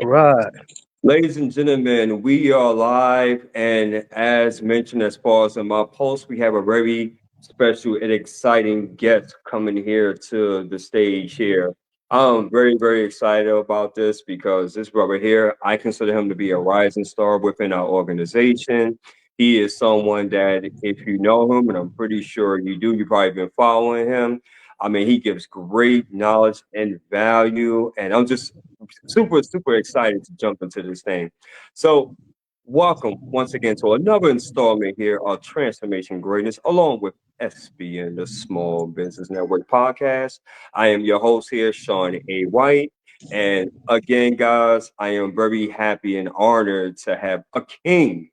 Right. Ladies and gentlemen, we are live, and as mentioned, as far as in my post, we have a very special and exciting guest coming here to the stage here. I'm very, very excited about this because this brother here, I consider him to be a rising star within our organization. He is someone that, if you know him, and I'm pretty sure you do, you've probably been following him. I mean, he gives great knowledge and value, and I'm just super, super excited to jump into this thing. So, welcome once again to another installment here of Transformation Greatness, along with SBN, the Small Business Network podcast. I am your host here, Sean A. White. And again, guys, I am very happy and honored to have a king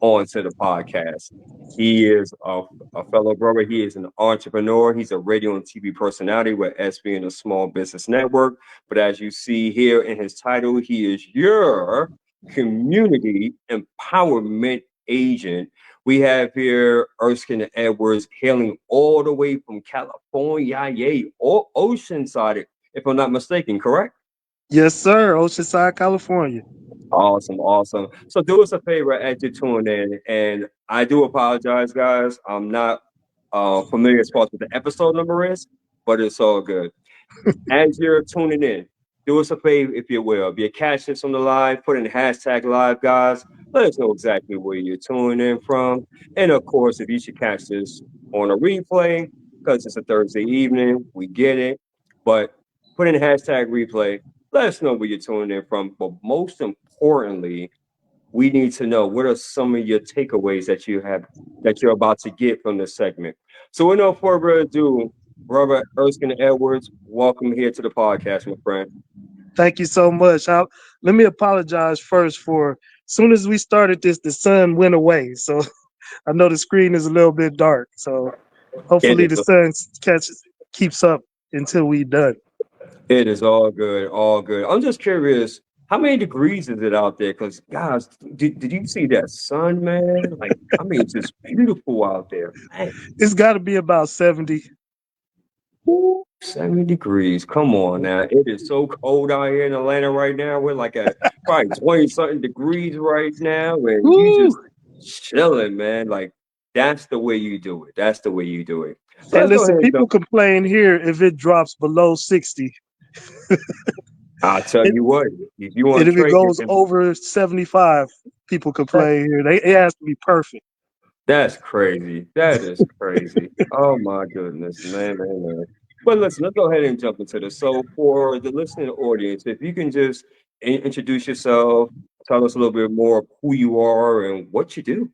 onto the podcast. He is a fellow brother. He is an entrepreneur. He's a radio and TV personality with SBN, a Small Business Network. But as you see here in his title, he is your community empowerment agent. We have here Erskine Edwards hailing all the way from California, yay, or Oceanside, if I'm not mistaken, correct? Yes, sir. Oceanside, California. Awesome, awesome. So do us a favor as you tune in, and I do apologize, guys. I'm not familiar as far as what the episode number is, but it's all good. As you're tuning in, do us a favor if you will. If you catch this on the live, put in hashtag live, guys. Let us know exactly where you're tuning in from, and of course, if you should catch this on a replay because it's a Thursday evening, we get it. But put in hashtag replay. Let us know where you're tuning in from. But most importantly, we need to know what are some of your takeaways that you have that you're about to get from this segment. So, with no further ado, Robert Erskine Edwards, welcome here to the podcast, my friend. Thank you so much. Let me apologize first for soon as we started this, the sun went away. So I know the screen is a little bit dark. So It hopefully is the sun keeps up until we done. it is all good, all good. I'm just curious, how many degrees is it out there? Because guys, did you see that sun, man? Like, I mean, it's just beautiful out there. Man, It's got to be about 70. woo, 70 degrees. Come on now. It is so cold out here in Atlanta right now. We're like at probably 20 something degrees right now, and you Woo! just chilling, man. Like, that's the way you do it. That's the way you do it. So Hey, let's go ahead listen, and people jump. complain here if it drops below 60. I'll tell And, you what, if you and want to if it trade goes over 75, people complain here. It has to be perfect. that's crazy. That is crazy. Oh my goodness, man, man, man. But listen, let's go ahead and jump into this. So, for the listening audience, if you can just introduce yourself, tell us a little bit more of who you are and what you do.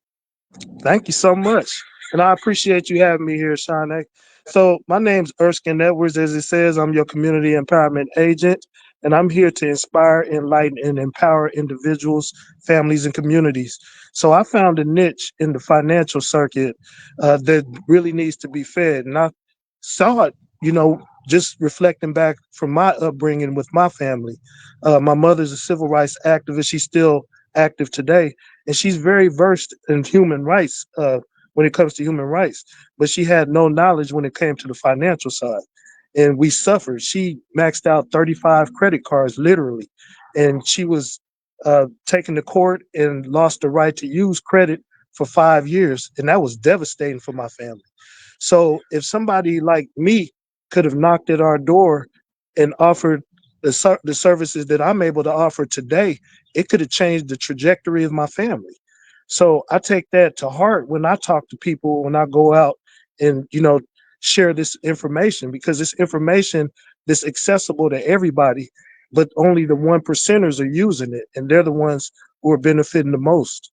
Thank you so much. And I appreciate you having me here, Shawnee. So my name's Erskine Edwards. As it says, I'm your community empowerment agent, and I'm here to inspire, enlighten, and empower individuals, families, and communities. So I found a niche in the financial circuit that really needs to be fed. And I saw it, just reflecting back from my upbringing with my family. My mother's a civil rights activist. She's still active today, and she's very versed in human rights when it comes to human rights, but she had no knowledge when it came to the financial side, and we suffered. She maxed out 35 credit cards literally, and she was taken to court and lost the right to use credit for 5 years, and that was devastating for my family. So if somebody like me could have knocked at our door and offered the services that I'm able to offer today, it could have changed the trajectory of my family. So I take that to heart when I talk to people, when I go out and, share this information, because this information is accessible to everybody, but only the one percenters are using it. And they're the ones who are benefiting the most.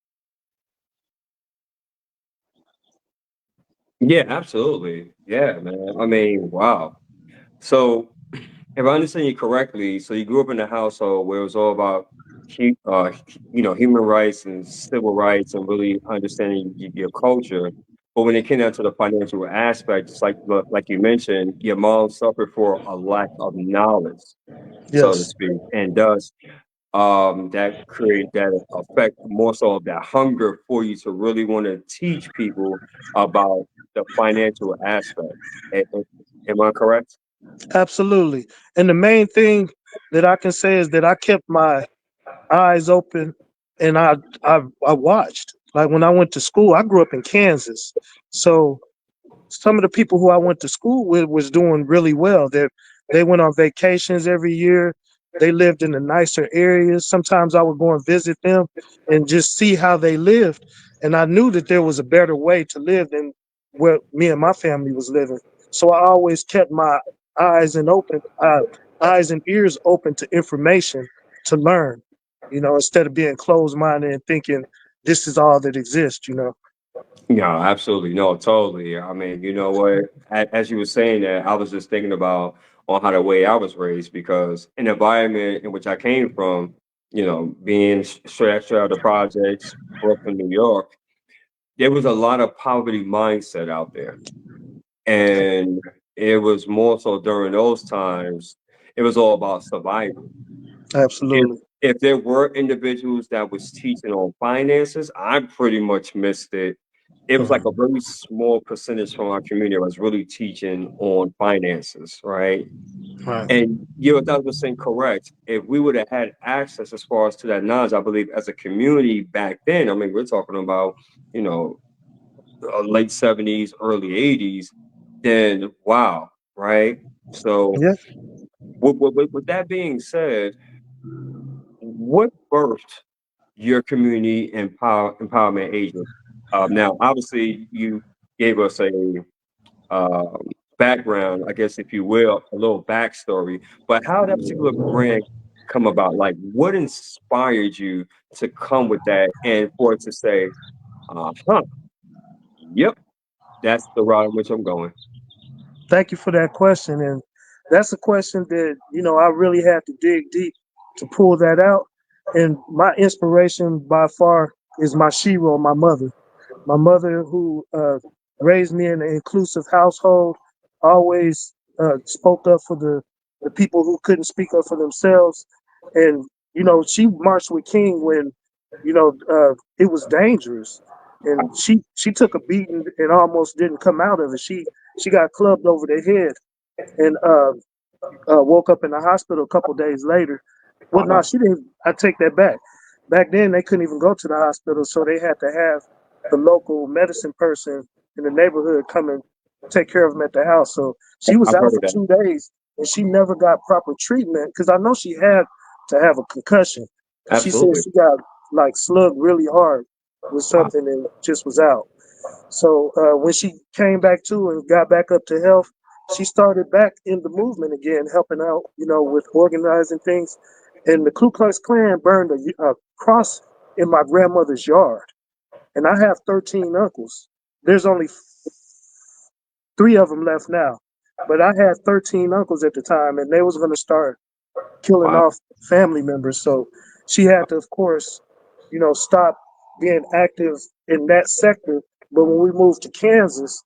Yeah, absolutely. Yeah, man. I mean, wow. So, if I understand you correctly, so you grew up in a household where it was all about, human rights and civil rights and really understanding your culture. But when it came down to the financial aspect, just like you mentioned, your mom suffered for a lack of knowledge, so to Yes. speak, and thus that create that effect more so of that hunger for you to really want to teach people about the financial aspect. Am I correct? Absolutely. And the main thing that I can say is that I kept my eyes open and I watched. Like when I went to school, I grew up in Kansas. So some of the people who I went to school with was doing really well. They went on vacations every year. They lived in the nicer areas. Sometimes I would go and visit them and just see how they lived. And I knew that there was a better way to live than where me and my family was living. So I always kept my eyes and open, eyes and ears open to information to learn. Instead of being closed minded and thinking this is all that exists. Yeah, absolutely. No, totally. I mean, you know what? As you were saying that, I was just thinking about on how the way I was raised because an environment in which I came from, being straight out of the projects, Brooklyn, New York, there was a lot of poverty mindset out there. And it was more so during those times, it was all about survival. If Absolutely. if there were individuals that was teaching on finances, I pretty much missed it. It was like a Mhm. very small percentage from our community that was really teaching on finances, right? Right. And you're 1,000% correct. If we would have had access as far as to that knowledge, I believe as a community back then, I mean, we're talking about, you know, late 70s, early 80s, then wow, right? So Yeah. with that being said, what birthed your community empowerment agent? Now, obviously, you gave us a um, background, I guess, if you will, a little backstory. But how did that particular brand come about? Like, what inspired you to come with that, and for it to say, "Huh, yep, that's the route in which I'm going." Thank you for that question. And that's a question that, I really had to dig deep to pull that out. And my inspiration by far is my shero, my mother. My mother, who raised me in an inclusive household, always spoke up for the people who couldn't speak up for themselves. And, she marched with King when, it was dangerous. And she took a beating and almost didn't come out of it. She got clubbed over the head and woke up in the hospital a couple days later. Well, no, Wow, she didn't. I take that back. Back then, they couldn't even go to the hospital, so they had to have the local medicine person in the neighborhood come and take care of them at the house. So she was I've out heard for of that. 2 days, and she never got proper treatment because I know she had to have a concussion. She said Absolutely. she got like slugged really hard with Wow. something and just was out. So when she came back to and got back up to health, she started back in the movement again, helping out, with organizing things. And the Ku Klux Klan burned a cross in my grandmother's yard. And I have 13 uncles. There's only three of them left now. But I had 13 uncles at the time, and they was going to start killing Wow. off family members. So she had to, of course, stop being active in that sector. But when we moved to Kansas,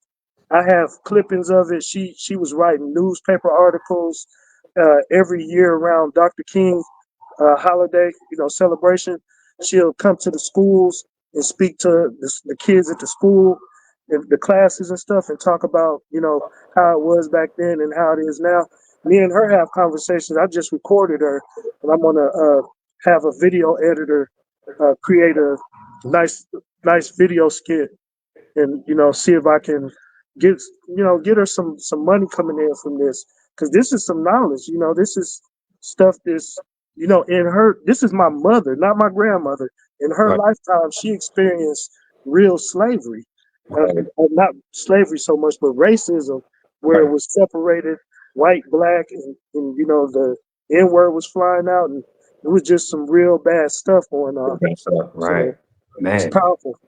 I have clippings of it. She was writing newspaper articles every year around Dr. King holiday, celebration. She'll come to the schools and speak to the kids at the school, and the classes and stuff, and talk about how it was back then and how it is now. Me and her have conversations. I just recorded her, and I'm gonna have a video editor create a nice nice video skit and see if I can get get her some money coming in from this because this is some knowledge. This is stuff that's in her. This is my mother, not my grandmother. In her Right. lifetime, she experienced real slavery, Right. not slavery so much, but racism, where it Right. was separated white, black, and the N word was flying out, and it was just some real bad stuff going on. That's right. So it's Man. powerful.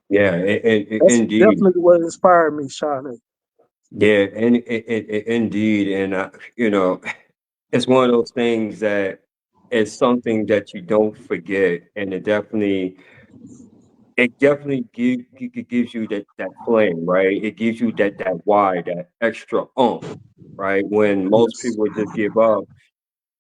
Yeah. That's Indeed. definitely what inspired me, Shawnee. Yeah. Indeed. And it's one of those things that it's something that you don't forget, and it definitely gives you that flame, right? It gives you that why, that extra right? When most Yes. people would just give up,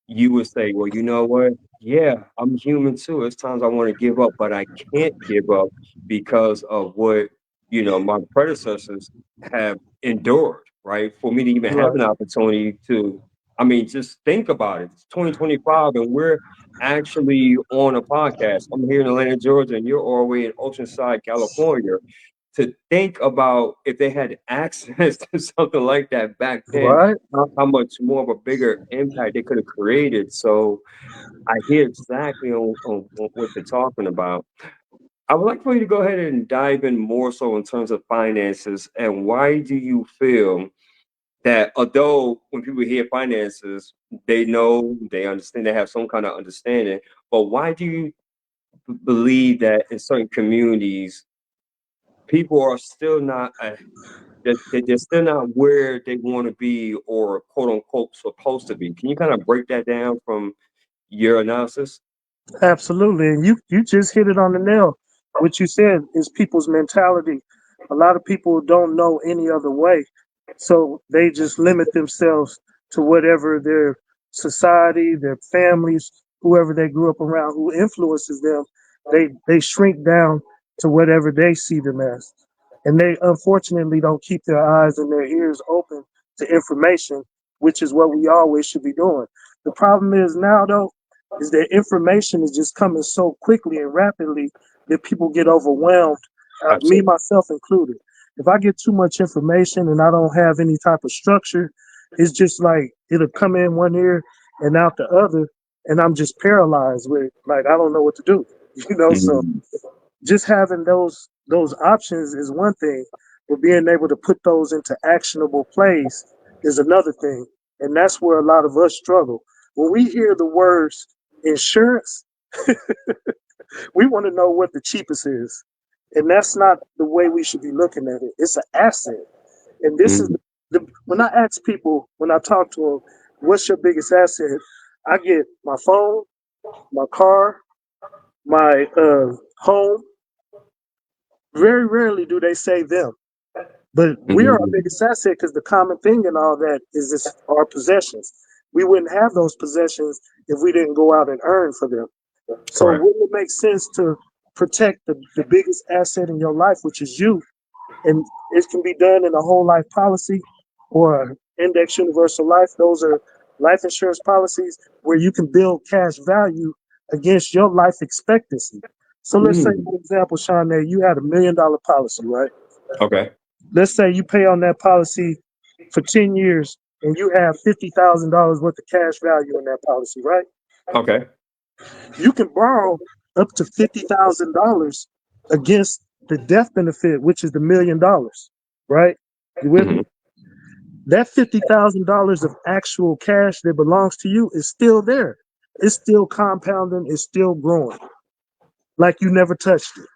you would say, well, you know what? Yeah, I'm human too. It's times I want to give up, but I can't give up because of what, my predecessors have endured, right? For me to even have Right. an opportunity to I mean, just think about it. It's 2025, and we're actually on a podcast. I'm here in Atlanta, Georgia, and you're all the way in Oceanside, California. To think about if they had access to something like that back then, Right? how much more of a bigger impact they could have created. So I hear exactly on what you're talking about. I would like for you to go ahead and dive in more so in terms of finances, and why do you feel that although when people hear finances, they know, they understand, they have some kind of understanding, but why do you believe that in certain communities, people are still not, they're still not where they want to be or quote unquote supposed to be? Can you kind of break that down from your analysis? Absolutely. And you just hit it on the nail. What you said is people's mentality. A lot of people don't know any other way. So they just limit themselves to whatever their society, their families, whoever they grew up around who influences them, they shrink down to whatever they see them as. And they unfortunately don't keep their eyes and their ears open to information, which is what we always should be doing. The problem is now though, is that information is just coming so quickly and rapidly that people get overwhelmed, me Absolutely. myself included. If I get too much information and I don't have any type of structure, it's just like it'll come in one ear and out the other, and I'm just paralyzed with like I don't know what to do. So Mhm. just having those options is one thing, but being able to put those into actionable plays is another thing. And that's where a lot of us struggle. When we hear the words insurance, we want to know what the cheapest is. And that's not the way we should be looking at it. It's an asset. And this is Mhm. when I ask people, when I talk to them, what's your biggest asset? I get my phone, my car, my home. Very rarely do they say them. But we're our Mhm. biggest asset because the common thing in all that is this, our possessions. We wouldn't have those possessions if we didn't go out and earn for them. So Correct. wouldn't it make sense to protect the biggest asset in your life, which is you? And it can be done in a whole life policy or index universal life. Those are life insurance policies where you can build cash value against your life expectancy. So let's say, Mm. for example, Sean, you had $1 million policy, right? Okay. Let's say you pay on that policy for 10 years and you have $50,000 worth of cash value in that policy, right? Okay. You can borrow up to $50,000 against the death benefit, which is the $1 million, right? You with me? Mhm. That $50,000 of actual cash that belongs to you is still there. It's still compounding, it's still growing like you never touched it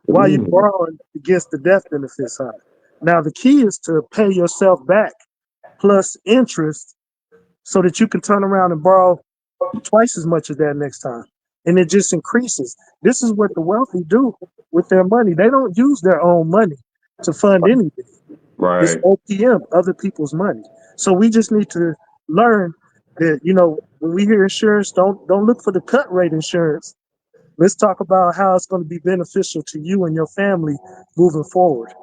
while you're Mm. borrowing against the death benefit side. Now, the key is to pay yourself back plus interest so that you can turn around and borrow twice as much as that next time. And it just increases. This is what the wealthy do with their money. They don't use their own money to fund anything. It's Right. OPM, other people's money. So we just need to learn that, when we hear insurance, don't look for the cut rate insurance. Let's talk about how it's going to be beneficial to you and your family moving forward.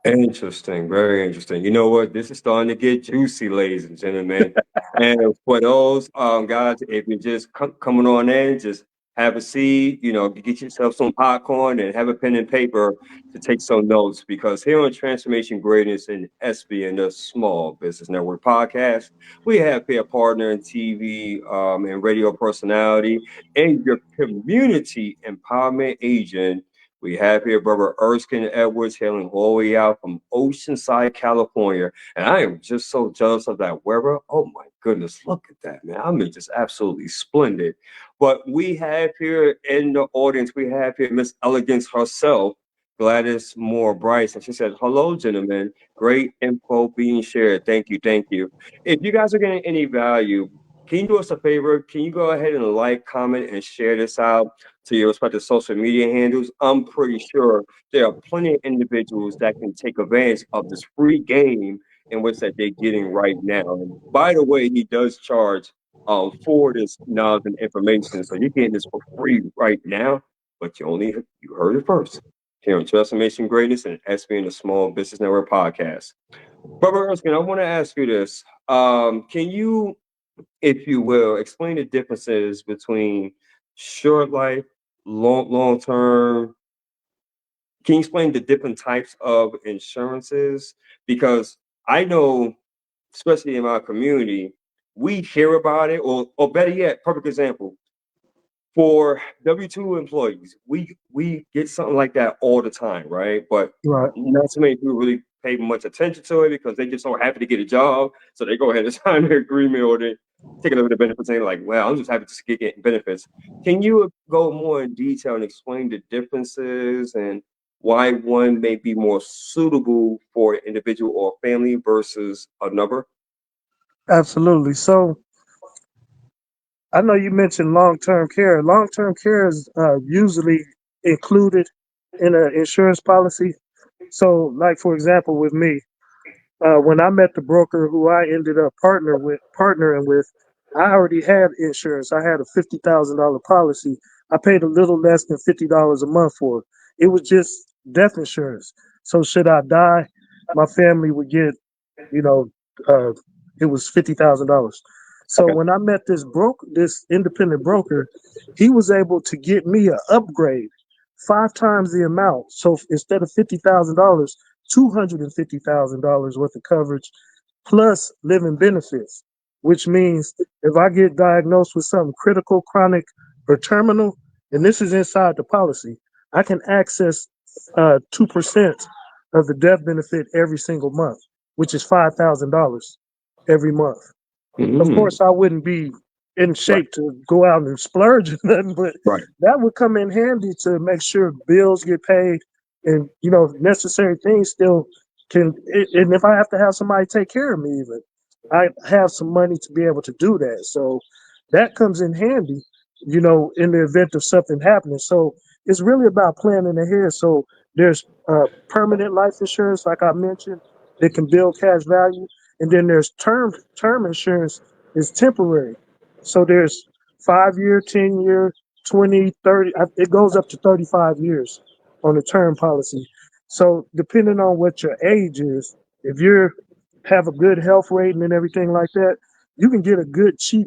Interesting, very interesting. You know what? This is starting to get juicy, ladies and gentlemen. And for those guys, if you're just coming on in, just have a seat, get yourself some popcorn and have a pen and paper to take some notes, because here on Transformation Greatness and SBN, the Small Business Network podcast, we have here a partner in TV and radio personality and your community empowerment agent. We have here brother Erskine Edwards hailing all the way out from Oceanside, California. And I am just so jealous of that weather. Oh my goodness, look at that, man. I mean, just absolutely splendid. But we have here in the audience, we have here Miss Elegance herself, Gladys Moore Bryce. And she said, hello, gentlemen. Great info being shared. Thank you. Thank you. If you guys are getting any value, can you do us a favor? Can you go ahead and like, comment, and share this out to your respective social media handles? I'm pretty sure there are plenty of individuals that can take advantage of this free game in which that they're getting right now. And by the way, he does charge for this knowledge and information. So you're getting this for free right now, but you heard it first. here on Transformation Greatness and SBN, the Small Business Network podcast. Brother Erskine, I want to ask you this. Can you, if you will, explain the differences between short life, long term? Can you explain the different types of insurances? Because I know, especially in my community, we hear about it, or better yet, perfect example, for W-2 employees, we get something like that all the time, right? But Right. not so many people really pay much attention to it because they just so happy to get a job, so they go ahead and sign their agreement or they take a look at the benefits and they're like, "Well, I'm just happy to get getting benefits." Can you go more in detail and explain the differences and why one may be more suitable for an individual or family versus another? Absolutely. So I know you mentioned long-term care. Long-term care is usually included in an insurance policy. So, like for example, with me, when I met the broker who I ended up partnering with, I already had insurance. I had a $50,000 policy. I paid a little less than $50 a month for it. It was just death insurance. So should I die, my family would get, you know, uh, it was $50,000. So Okay. when I met this independent broker, he was able to get me an upgrade, 5 times the amount. So instead of $50,000, $250,000 worth of coverage plus living benefits, which means if I get diagnosed with something critical, chronic, or terminal, and this is inside the policy, I can access 2% of the death benefit every single month, which is $5,000 every month. Of Mm, course, I wouldn't be in right, shape to go out and splurge or nothing, but right. that would come in handy to make sure bills get paid and necessary things still and if I have to have somebody take care of me, even I have some money to be able to do that. So that comes in handy, in the event of something happening. So it's really about planning ahead. So there's permanent life insurance, like I mentioned, that can build cash value, and then there's term insurance is temporary. So there's 5 year, 10 year, 20, 30. It goes up to 35 years on a term policy. So depending on what your age is, if you have a good health rating and everything like that, you can get a good cheap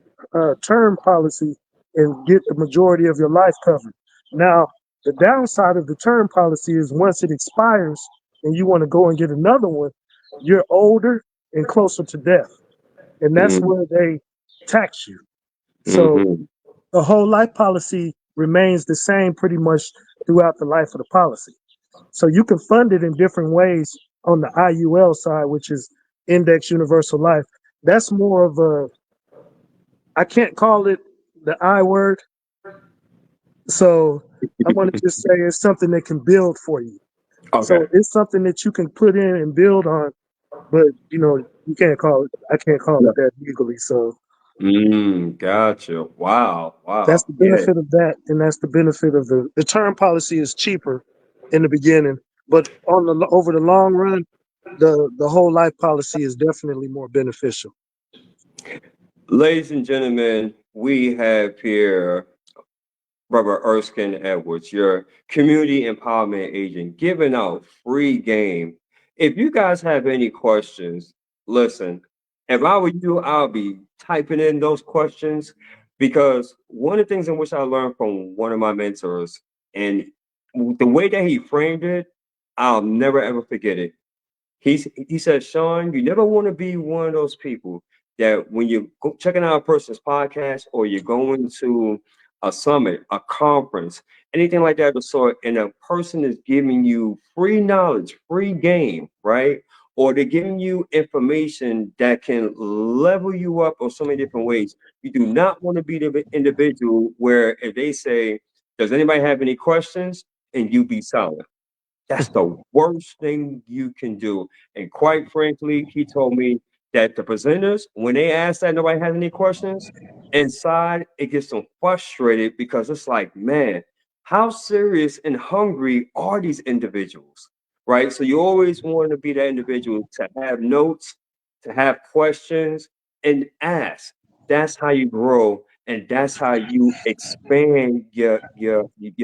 term policy and get the majority of your life covered. Now, the downside of the term policy is once it expires and you want to go and get another one, you're older and closer to death, and that's Mm, where they tax you. So hmm. the whole life policy remains the same pretty much throughout the life of the policy. So you can fund it in different ways on the IUL side, which is Index Universal Life. That's more of I can't call it the I word. So I want to just say it's something that can build for you. Okay. So it's something that you can put in and build on, but you can't call it, I can't call it that legally. So Gotcha. Wow. that's Wow. the Yeah. benefit of that, and that's the benefit of the term policy is cheaper in the beginning, but over the long run, the whole life policy is definitely more beneficial. Ladies and gentlemen, we have here Brother Erskine Edwards, your community empowerment agent, giving out free game. If you guys have any questions, listen, if I were you, I'll be typing in those questions because one of the things in which I learned from one of my mentors and the way that he framed it, I'll never ever forget it. He said, Sean, you never want to be one of those people that when you're checking out a person's podcast or you're going to a summit, a conference, anything like that of the sort, and a person is giving you free knowledge, free game, right? Or they're giving you information that can level you up on so many different ways. You do not want to be the individual where if they say, does anybody have any questions? And you be silent. That's the worst thing you can do. And quite frankly, he told me that the presenters, when they ask that nobody has any questions, inside it gets them frustrated because it's like, man, how serious and hungry are these individuals? Right. So you always want to be that individual to have notes, to have questions, and ask. That's how you grow, and that's how you expand your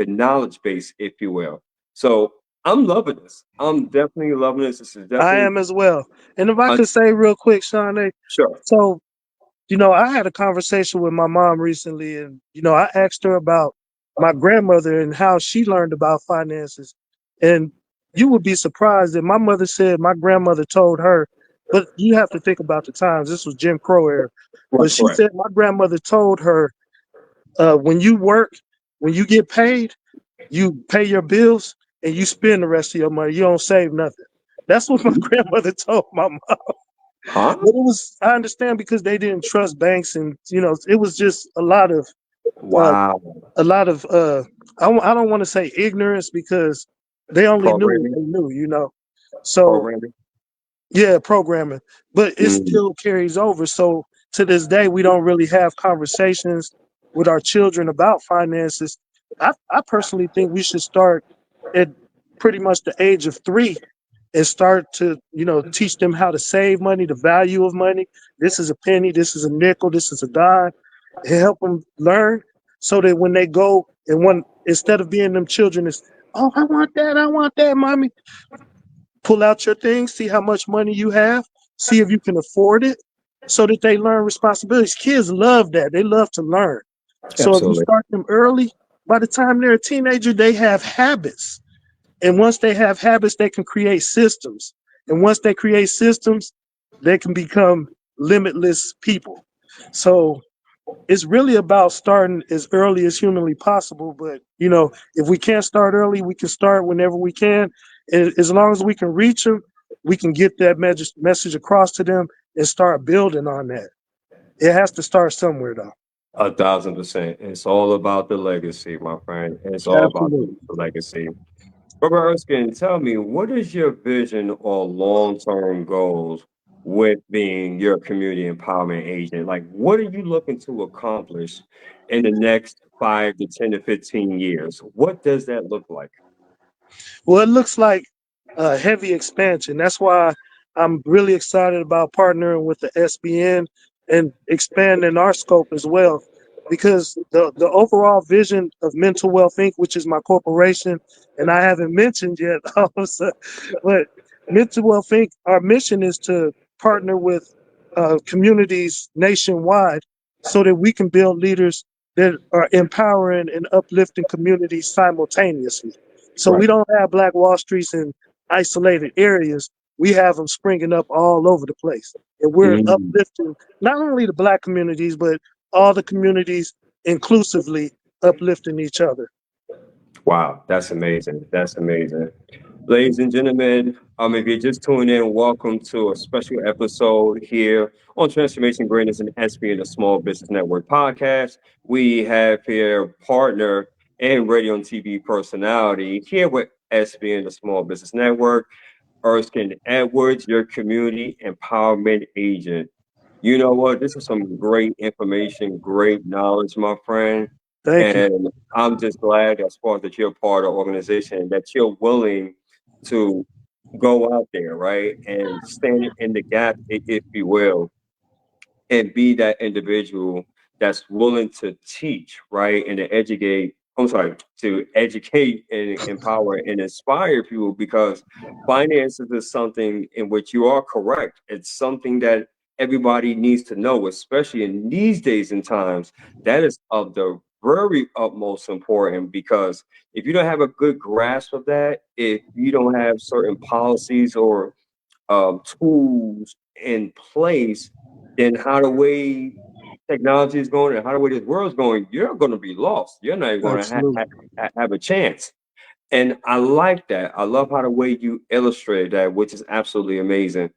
knowledge base, if you will. So I'm loving this. I'm definitely loving this. This is I definitely am as well. And if I uh, could say real quick, Shawnee, sure. so I had a conversation with my mom recently, and I asked her about my grandmother and how she learned about finances. And you would be surprised that my mother said my grandmother told her, but you have to think about the times. This was Jim Crow era. Right, But she correct. said my grandmother told her, when you work, when you get paid, you pay your bills and you spend the rest of your money. You don't save nothing. That's what my grandmother told my mom. Huh? But I understand because they didn't trust banks, and it was just uh, Wow. a lot of I don't want to say ignorance because they only knew what Programming. they knew. So Programming. yeah, programming, but it Mm, still carries over. So to this day, we don't really have conversations with our children about finances. I personally think we should start at pretty much the age of 3 and start to, teach them how to save money, the value of money. This is a penny, this is a nickel, this is a dime, and help them learn so that when they go and instead of being them children is, oh, I want that, mommy. Pull out your things, see how much money you have, see if you can afford it, so that they learn responsibilities. Kids love that. They love to learn. So if you absolutely. start them early, by the time they're a teenager, they have habits. And once they have habits, they can create systems. And once they create systems, they can become limitless people. So it's really about starting as early as humanly possible. But if we can't start early, we can start whenever we can. And as long as we can reach them, we can get that message across to them and start building on that. It has to start somewhere, though. 1,000%. It's all about the legacy, my friend. It's all about Absolutely. the legacy. Robert Erskine, tell me, what is your vision or long-term goals with being your community empowerment agent? Like, what are you looking to accomplish in the next 5 to 10 to 15 years? What does that look like? Well, it looks like a heavy expansion. That's why I'm really excited about partnering with the SBN and expanding our scope as well. Because the overall vision of Mental Wealth Inc., which is my corporation, and I haven't mentioned yet, also, but Mental Wealth Inc., our mission is to partner with communities nationwide so that we can build leaders that are empowering and uplifting communities simultaneously. So we Right. don't have Black Wall Streets in isolated areas. We have them springing up all over the place. And we're Mm. uplifting not only the Black communities, but all the communities inclusively uplifting each other. Wow, that's amazing. That's amazing. Ladies and gentlemen, if you're just tuning in, welcome to a special episode here on Transformation Greatness and SB the Small Business Network podcast. We have here partner and radio and TV personality here with SB and the Small Business Network, Erskine Edwards, your community empowerment agent. You know what? This is some great information, great knowledge, my friend. Thank you. And I'm just glad as far as that you're part of the organization that you're willing to go out there, right? And stand in the gap, if you will, and be that individual that's willing to teach, right? And to educate, I'm sorry, to educate and empower and inspire people because finances is something in which you are correct. It's something that everybody needs to know, especially in these days and times. That is of the very utmost important because if you don't have a good grasp of that, if you don't have certain policies or tools in place, then how the way technology is going and how the way this world is going, you're going to be lost. You're not even going to Absolutely. have a chance. And I like that. I love how the way you illustrate that, which is absolutely amazing.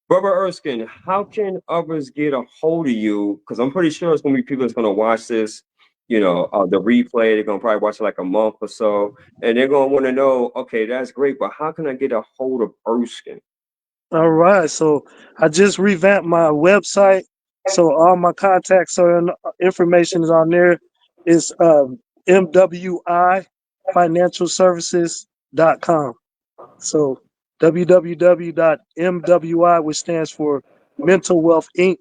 Brother Erskine, how can others get a hold of you? Because I'm pretty sure it's going to be people that's going to watch this, the replay. They're going to probably watch it like a month or so. And they're going to want to know, okay, that's great, but how can I get a hold of Erskine? All right. So I just revamped my website. So all my contacts are information is on there. It's MWI Financial Services.com. So www.mwi, which stands for Mental Wealth Inc.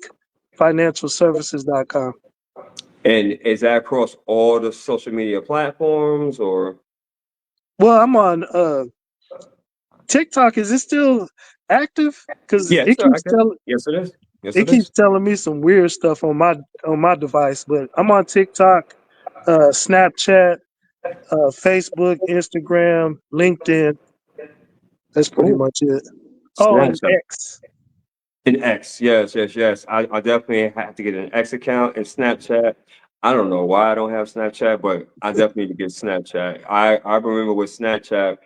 Financial Services.com. And is that across all the social media platforms or? Well, I'm on TikTok, is it still active? Because Yes, sir. I get. Yes, it is. Yes, it it keeps is. telling me some weird stuff on my device. But I'm on TikTok, Snapchat, Facebook, Instagram, LinkedIn. That's pretty Cool. much it. Oh, and Snapchat. X. An X, yes, yes, yes. I definitely have to get an X account and Snapchat. I don't know why I don't have Snapchat, but I definitely need to get Snapchat. I remember with Snapchat,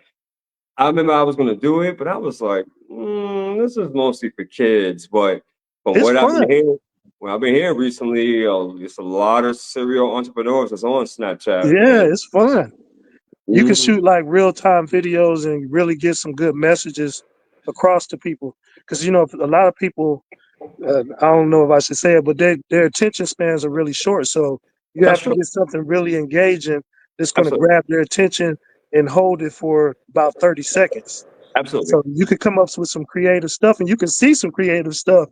I remember I was gonna do it, but I was like, this is mostly for kids. But from It's what I've been fun. hearing, what I've been hearing recently, it's a lot of serial entrepreneurs that's on Snapchat, Yeah, and it's fun. You can mm, shoot like real time videos and really get some good messages across to people. Because a lot of people, I don't know if I should say it, but their attention spans are really short. So you that's have to true. get something really engaging that's going to Absolutely, grab their attention and hold it for about 30 seconds. absolutely. So you could come up with some creative stuff, and you can see some creative stuff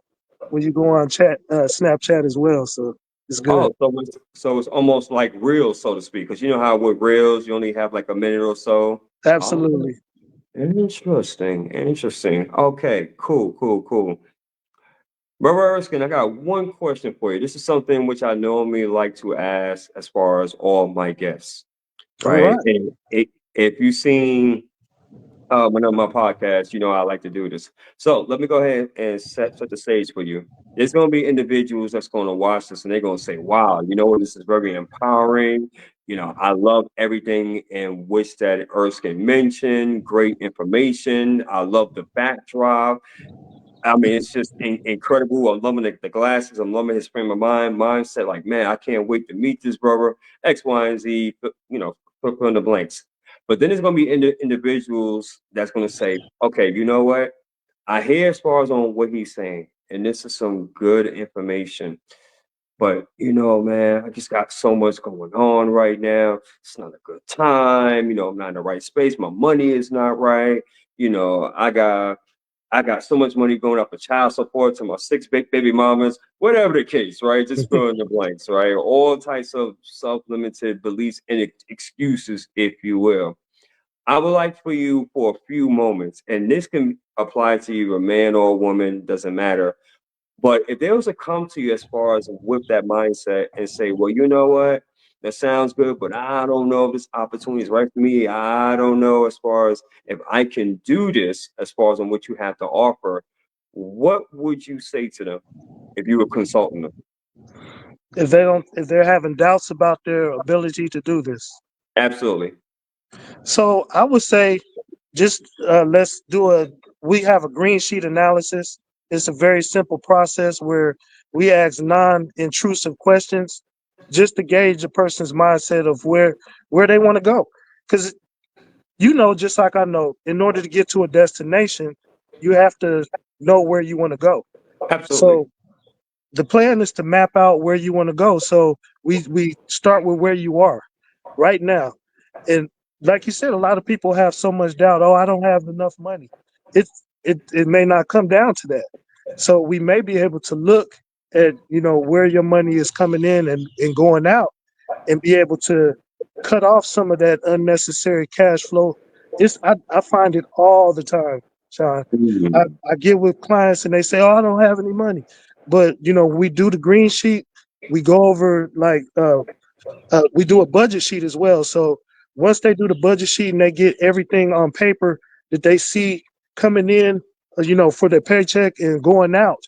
when you go on Snapchat as well. So it's good. Oh, so it's almost like reels, so to speak, because you know how with reels you only have like a minute or so. Oh, Absolutely. interesting, interesting. Okay, cool, cool, cool. Brother Erskine, I got one question for you. This is something which I normally like to ask as far as all my guests, All right? right. And if you've seen one of my podcasts, you know I like to do this. So let me go ahead and set the stage for you. There's going to be individuals that's going to watch this and they're going to say, wow, you know what, this is very empowering. You know, I love everything in which that Erskine mentioned. Great information. I love the backdrop. I mean, it's just incredible. I'm loving the glasses. I'm loving his frame of mindset. Like, man, I can't wait to meet this brother. X, Y, and Z. You know, fill in the blanks. But then there's going to be individuals that's going to say, okay, you know what? I hear as far as on what he's saying, and this is some good information. But you know, man, I just got so much going on right now. It's not a good time. You know, I'm not in the right space. My money is not right. You know, I got so much money going up for child support to my six big baby mamas, whatever the case, right? Just fill in the blanks, right? All types of self-limited beliefs and excuses, if you will. I would like for you for a few moments, and this can apply to you, a man or a woman, doesn't matter. But if they was to come to you as far as with that mindset and say, well, you know what? That sounds good, but I don't know if this opportunity is right for me. I don't know as far as if I can do this as far as on what you have to offer. What would you say to them if you were consulting them? If they're having doubts about their ability to do this. Absolutely. So I would say just let's do we have a green sheet analysis. It's a very simple process where we ask non-intrusive questions just to gauge a person's mindset of where they want to go. Because just like I know, in order to get to a destination, you have to know where you want to go. Absolutely. So the plan is to map out where you want to go. So we start with where you are right now. And like you said, a lot of people have so much doubt. Oh, I don't have enough money. It may not come down to that. So we may be able to look at, where your money is coming in and going out and be able to cut off some of that unnecessary cash flow. I find it all the time, Sean. I, Mm. I get with clients and they say, "Oh, I don't have any money," but we do the green sheet. We go over like we do a budget sheet as well. So once they do the budget sheet and they get everything on paper that they see coming in, for their paycheck and going out,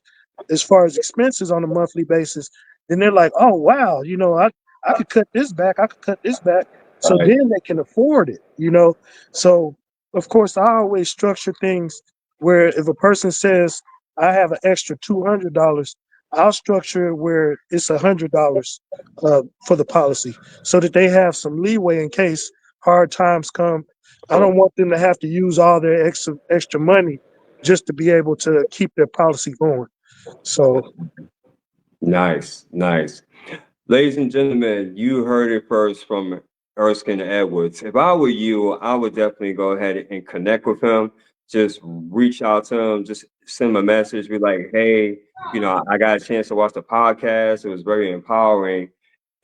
as far as expenses on a monthly basis, then they're like, oh wow, I could cut this back, I could cut this back. All So right. then they can afford it. So of course I always structure things where if a person says I have an extra $200, I'll structure it where it's $100 for the policy so that they have some leeway in case hard times come. I Oh, don't want them to have to use all their extra money just to be able to keep their policy going. So nice, nice. Ladies and gentlemen, you heard it first from Erskine Edwards. If I were you, I would definitely go ahead and connect with him. Just reach out to him, just send him a message, be like, hey, I got a chance to watch the podcast. It was very empowering.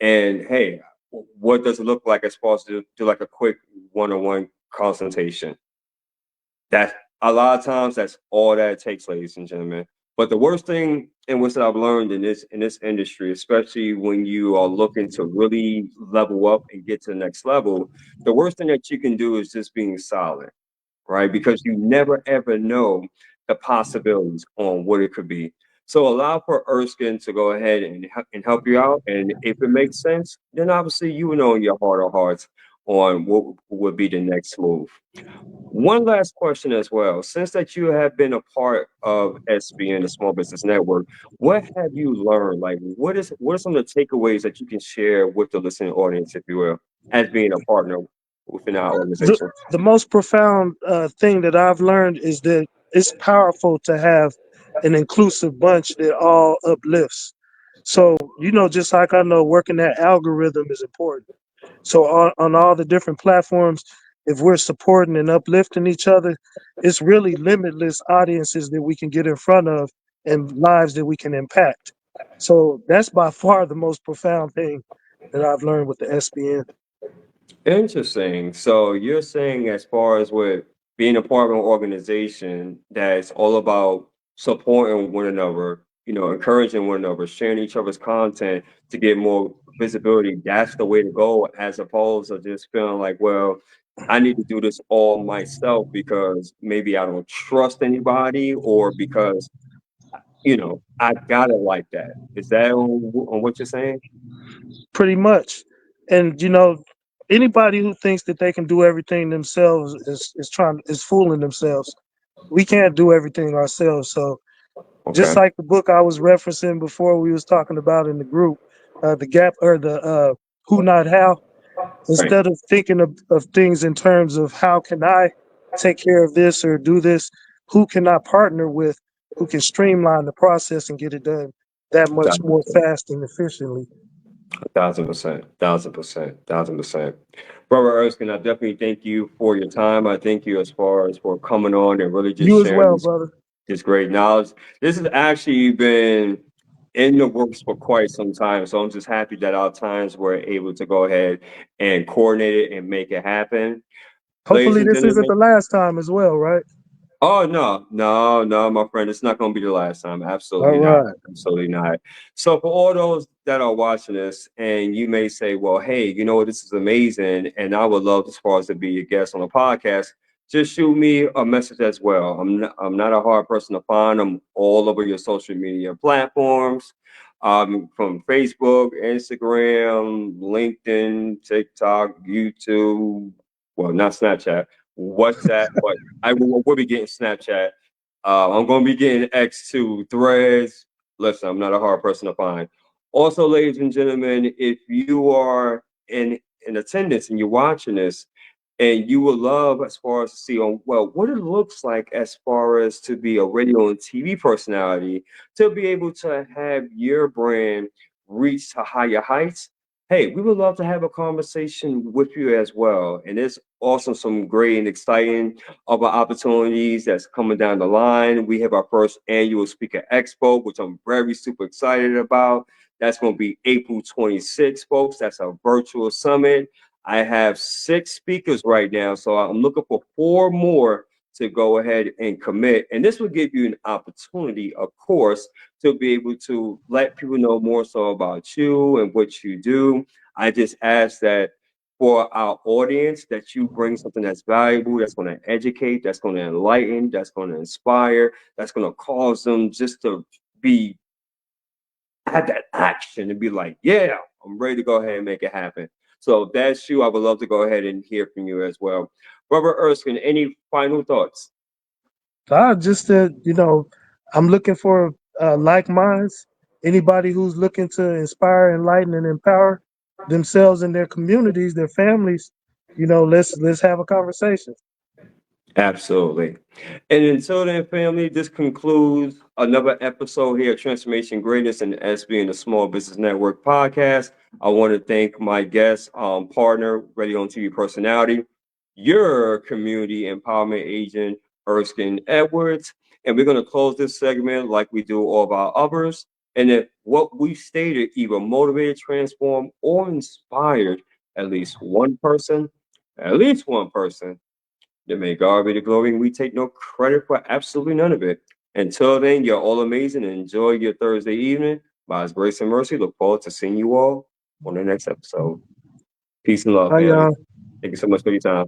And hey, what does it look like as far as to do like a quick one-on-one consultation? That's A lot of times that's all that it takes, ladies and gentlemen. But the worst thing in which that I've learned in this industry, especially when you are looking to really level up and get to the next level, the worst thing that you can do is just being silent, right? Because you never ever know the possibilities on what it could be. So allow for Erskine to go ahead and help you out. And if it makes sense, then obviously you will know in your heart of hearts on what would be the next move. One last question as well. Since that you have been a part of SBN, the Small Business Network, what have you learned? Like, what are some of the takeaways that you can share with the listening audience, if you will, as being a partner within our The, organization? the most profound thing that I've learned is that it's powerful to have an inclusive bunch that all uplifts. So, just like I know working that algorithm is important. So on all the different platforms, if we're supporting and uplifting each other, it's really limitless audiences that we can get in front of and lives that we can impact. So that's by far the most profound thing that I've learned with the SBN. Interesting. So you're saying, as far as with being a part of an organization that's all about supporting one another, encouraging one another, sharing each other's content to get more visibility, that's the way to go, as opposed to just feeling like, well, I need to do this all myself because maybe I don't trust anybody or because, I got it like that. Is that on what you're saying? Pretty much. And anybody who thinks that they can do everything themselves is fooling themselves. We can't do everything ourselves. So just Okay. like the book I was referencing before, we was talking about in the group, the gap or the who not how. Right. Instead of thinking of things in terms of how can I take care of this or do this, who can I partner with, who can streamline the process and get it done that much more fast and efficiently. 1,000%, 1,000%, 1,000%. Brother Erskine, I definitely thank you for your time. I thank you as far as for coming on and really just You as sharing well, brother. this great knowledge. This has actually been in the works for quite some time. So I'm just happy that our times were able to go ahead and coordinate it and make it happen. Ladies Hopefully and this isn't gentlemen, the last time as well, right? oh no, no, no, my friend, it's not going to be the last time. All Absolutely not. right. Absolutely not. So for all those that are watching this, and you may say, "Well, hey, you know what? This is amazing, and I would love as far as to be a guest on a podcast." Just shoot me a message as well. I'm not a hard person to find. I'm all over your social media platforms, from Facebook, Instagram, LinkedIn, TikTok, YouTube. Well, not Snapchat, WhatsApp, but will be getting Snapchat. I'm going to be getting X2 threads. Listen, I'm not a hard person to find. Also, ladies and gentlemen, if you are in attendance and you're watching this, and you would love as far as to see on well what it looks like as far as to be a radio and TV personality to be able to have your brand reach to higher heights. Hey, we would love to have a conversation with you as well. And there's also some great and exciting other opportunities that's coming down the line. We have our first annual Speaker Expo, which I'm very super excited about. That's going to be April 26th, folks. That's a virtual summit. I have 6 speakers right now, so I'm looking for 4 more to go ahead and commit. And this will give you an opportunity, of course, to be able to let people know more so about you and what you do. I just ask that for our audience that you bring something that's valuable, that's going to educate, that's going to enlighten, that's going to inspire, that's going to cause them just to be have that action and be like, yeah, I'm ready to go ahead and make it happen. So if that's you, I would love to go ahead and hear from you as well. Robert Erskine, any final thoughts? I just said, I'm looking for like minds. Anybody who's looking to inspire, enlighten, and empower themselves and their communities, their families, let's have a conversation. Absolutely. And until then, family, this concludes another episode here at Transformation Greatness and SB the Small Business Network podcast. I want to thank my guest, partner, radio and TV personality, your community empowerment agent, Erskine Edwards. And we're going to close this segment like we do all of our others. And if what we stated either motivated, transformed, or inspired at least one person, Then may God be the glory, and we take no credit for absolutely none of it. Until then, you're all amazing and enjoy your Thursday evening. By His grace and mercy, look forward to seeing you all on the next episode. Peace and love, Hi, family. y'all. Thank you so much for your time.